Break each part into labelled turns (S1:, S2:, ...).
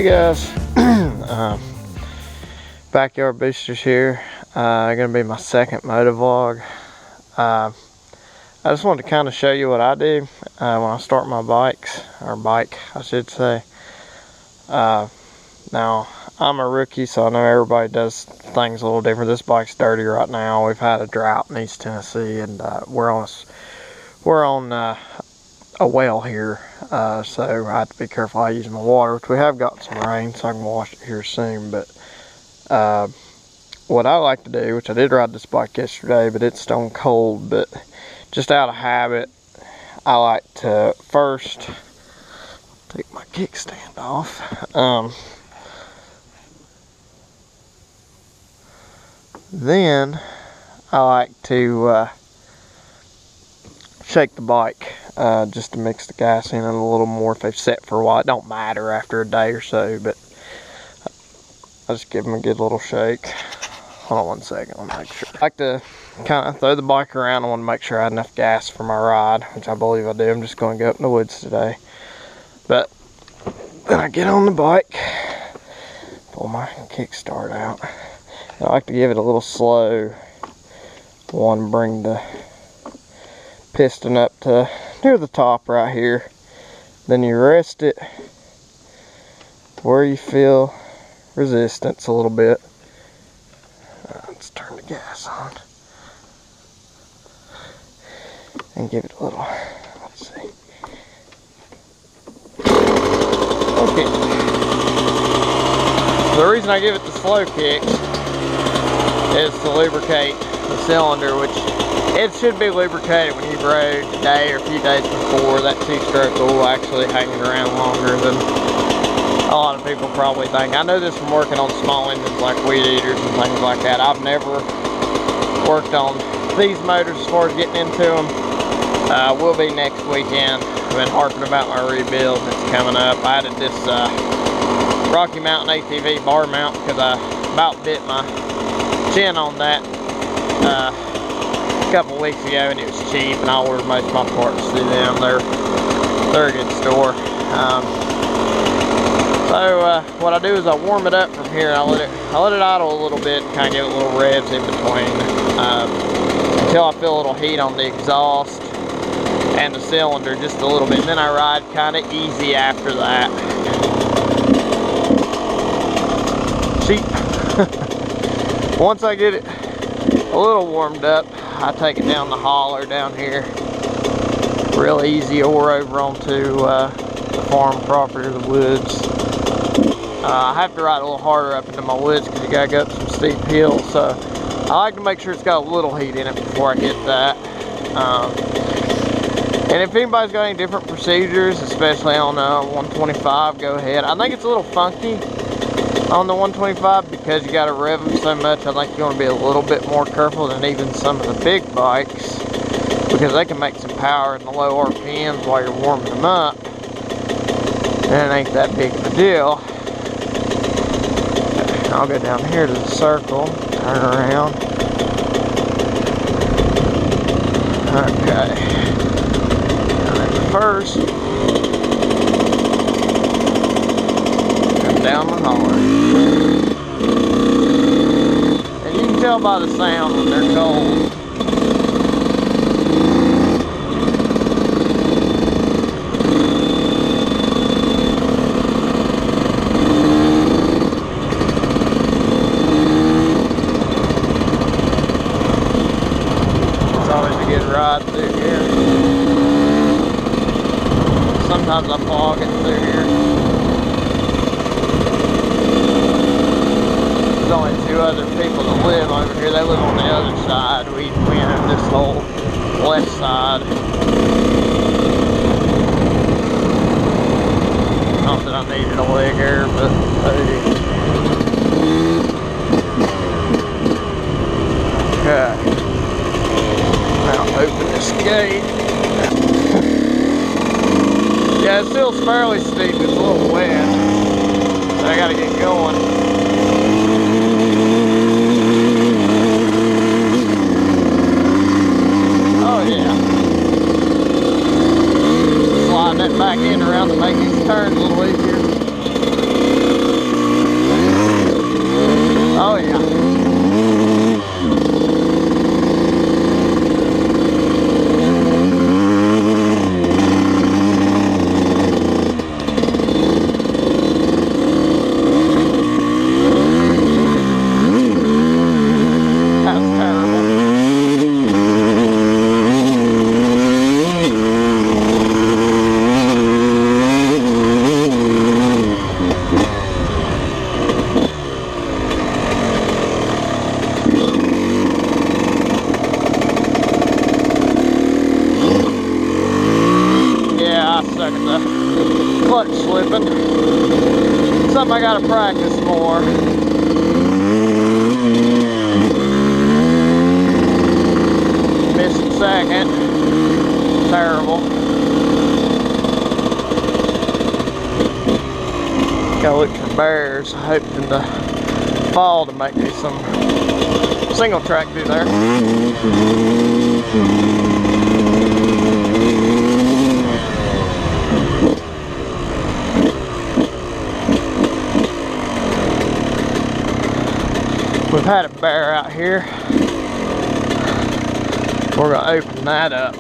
S1: Hey guys, Backyard Boosters here. Gonna be my second motovlog. I just wanted to kind of show you what I do when I start my bike, I should say. Now I'm a rookie, so I know everybody does things a little different. This bike's dirty right now. We've had a drought in East Tennessee, and we're on a well here, so I have to be careful how I use my water, which we have got some rain, so I can wash it here soon. But what I like to do, which I did ride this bike yesterday, but it's stone cold, but just out of habit, I like to first take my kickstand off. Then I like to shake the bike just to mix the gas in it a little more if they've set for a while. It don't matter after a day or so, but I just give them a good little shake. Hold on one second, I'll make sure. I like to kind of throw the bike around. I want to make sure I had enough gas for my ride, which I believe I do. I'm just going to go up in the woods today. But then I get on the bike, pull my kickstart out. And I like to give it a little slow. One, bring the piston up to near the top right here. Then you rest it where you feel resistance a little bit. Let's turn the gas on and give it a little, let's see. Okay. The reason I give it the slow kick is to lubricate the cylinder, which it should be lubricated when you've rode a day or a few days before. That two-stroke will actually hang it around longer than a lot of people probably think. I know this from working on small engines like weed eaters and things like that. I've never worked on these motors as far as getting into them. Will be next weekend. I've been harping about my rebuild. It's coming up. I added this Rocky Mountain ATV bar mount because I about bit my chin on that a couple weeks ago, and it was cheap, and I ordered most of my parts through them. They're a good store. So what I do is I warm it up from here. I let it idle a little bit, and kind of give it little revs in between until I feel a little heat on the exhaust and the cylinder just a little bit. And then I ride kind of easy after that. Cheap. Once I get it a little warmed up, I take it down the holler down here, real easy, or over onto the farm property or the woods. I have to ride a little harder up into my woods because you gotta go up some steep hills, so I like to make sure it's got a little heat in it before I hit that. And if anybody's got any different procedures, especially on 125, go ahead. I think it's a little funky on the 125 because you got to rev them so much. I think you want to be a little bit more careful than even some of the big bikes, because they can make some power in the low RPMs while you're warming them up, and it ain't that big of a deal. I'll go down here to the circle, turn around. Okay. And then first, down the holler. And you can tell by the sound when they're cold. It's always a good ride through here. Sometimes I fog it through here. There's only two other people that live over here. They live on the other side. We own this whole west side. Not that I needed a leg air, but okay. Now open this gate. Yeah, it feels fairly steep. It's a little wet, so I gotta get going. Sliding that back end around to make these turns a little easier. I gotta practice more. Missing second. Terrible. Gotta look for bears. I hope in the fall to make me some single track through there. We've had a bear out here. We're gonna open that up.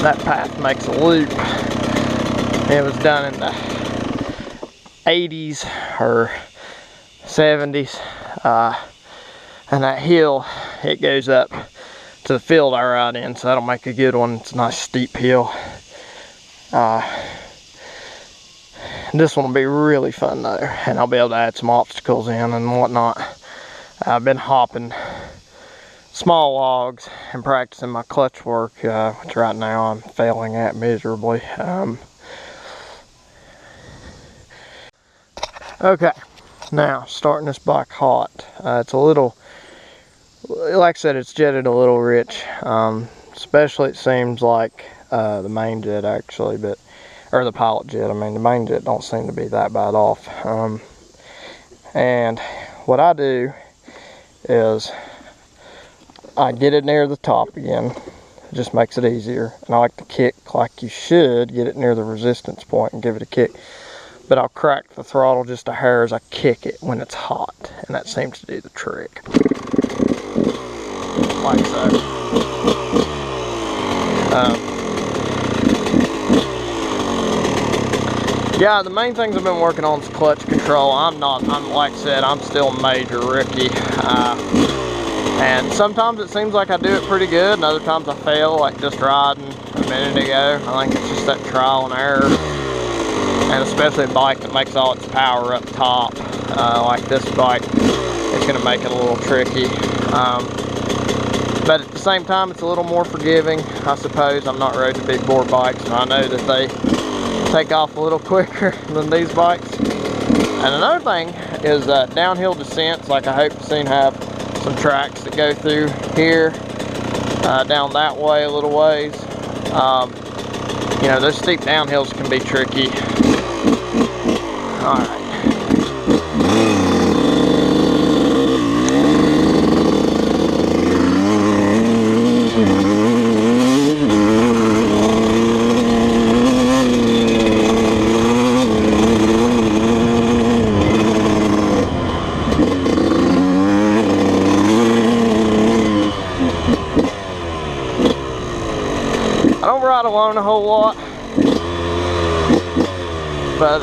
S1: That path makes a loop. It was done in the 80s or 70s. And that hill, it goes up to the field I ride in, so that'll make a good one. It's a nice steep hill. This one will be really fun though, and I'll be able to add some obstacles in and whatnot. I've been hopping small logs and practicing my clutch work, which right now I'm failing at miserably. Okay, now starting this bike hot. It's a little, like I said, it's jetted a little rich, especially it seems like the main jet actually, or the pilot jet. I mean, the main jet don't seem to be that bad off. And what I do is I get it near the top again. It just makes it easier. And I like to kick like you should, get it near the resistance point and give it a kick. But I'll crack the throttle just a hair as I kick it when it's hot. And that seems to do the trick. Like so. Yeah, the main things I've been working on is clutch control. I'm like I said, I'm still a major rookie. And sometimes it seems like I do it pretty good, and other times I fail, like just riding a minute ago. I think it's just that trial and error. And especially a bike that makes all its power up top, like this bike, it's gonna make it a little tricky. But at the same time, it's a little more forgiving, I suppose. I'm not riding big bore bikes, and I know that they take off a little quicker than these bikes. And another thing is downhill descents. Like I hope to soon have some tracks that go through here, down that way a little ways. You know, those steep downhills can be tricky. All right. Alone a whole lot, but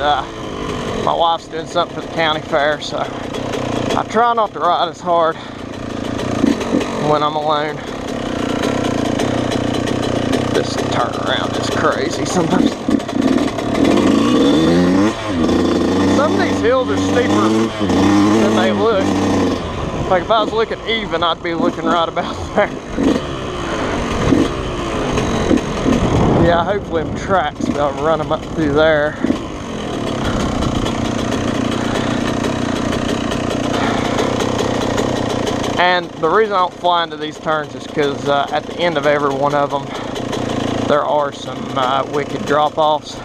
S1: my wife's doing something for the county fair, so I try not to ride as hard when I'm alone. This turnaround is crazy sometimes. Some of these hills are steeper than they look. Like if I was looking even, I'd be looking right about there. Yeah, hopefully them tracks, but I'll run them up through there. And the reason I don't fly into these turns is because at the end of every one of them, there are some wicked drop-offs.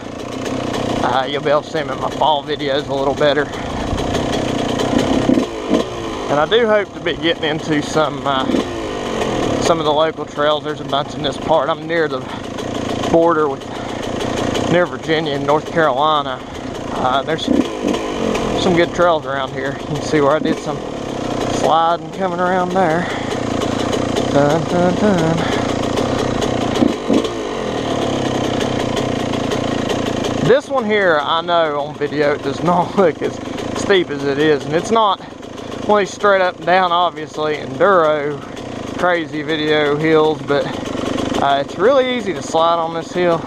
S1: You'll be able to see them in my fall videos a little better. And I do hope to be getting into some of the local trails. There's a bunch in this part. I'm near the border with near Virginia and North Carolina. There's some good trails around here. You can see where I did some sliding coming around there. Dun, dun, dun. This one here, I know on video it does not look as steep as it is, and it's not one of these straight up and down, obviously, enduro crazy video hills, but it's really easy to slide on this hill,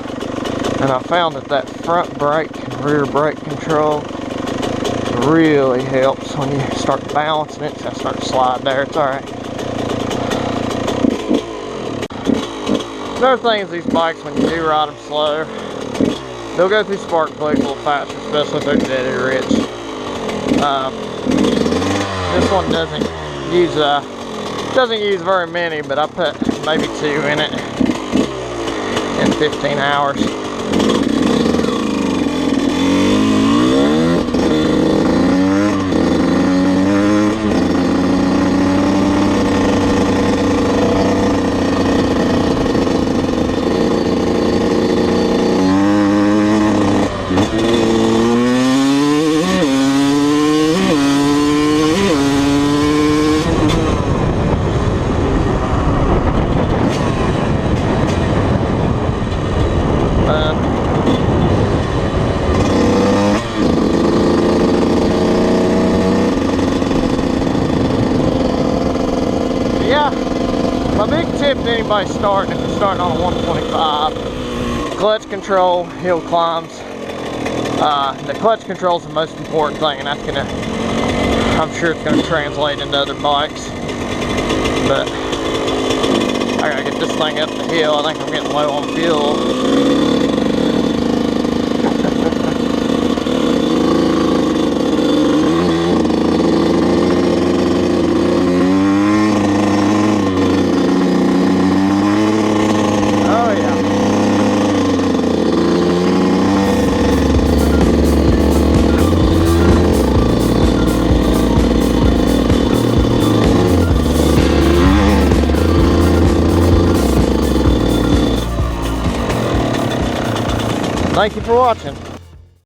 S1: and I found that front brake and rear brake control really helps when you start balancing it. So I start to slide there, it's alright. Another thing is these bikes, when you do ride them slow, They'll go through spark plugs a little faster, especially if they're dead rich. This one doesn't use very many, but I put maybe 2 in it in 15 hours. Yeah, my big tip to anybody starting, if you're starting on a 125, clutch control, hill climbs. The clutch control is the most important thing, and that's I'm sure it's gonna translate into other bikes. But I gotta get this thing up the hill. I think I'm getting low on fuel. Thank you for watching.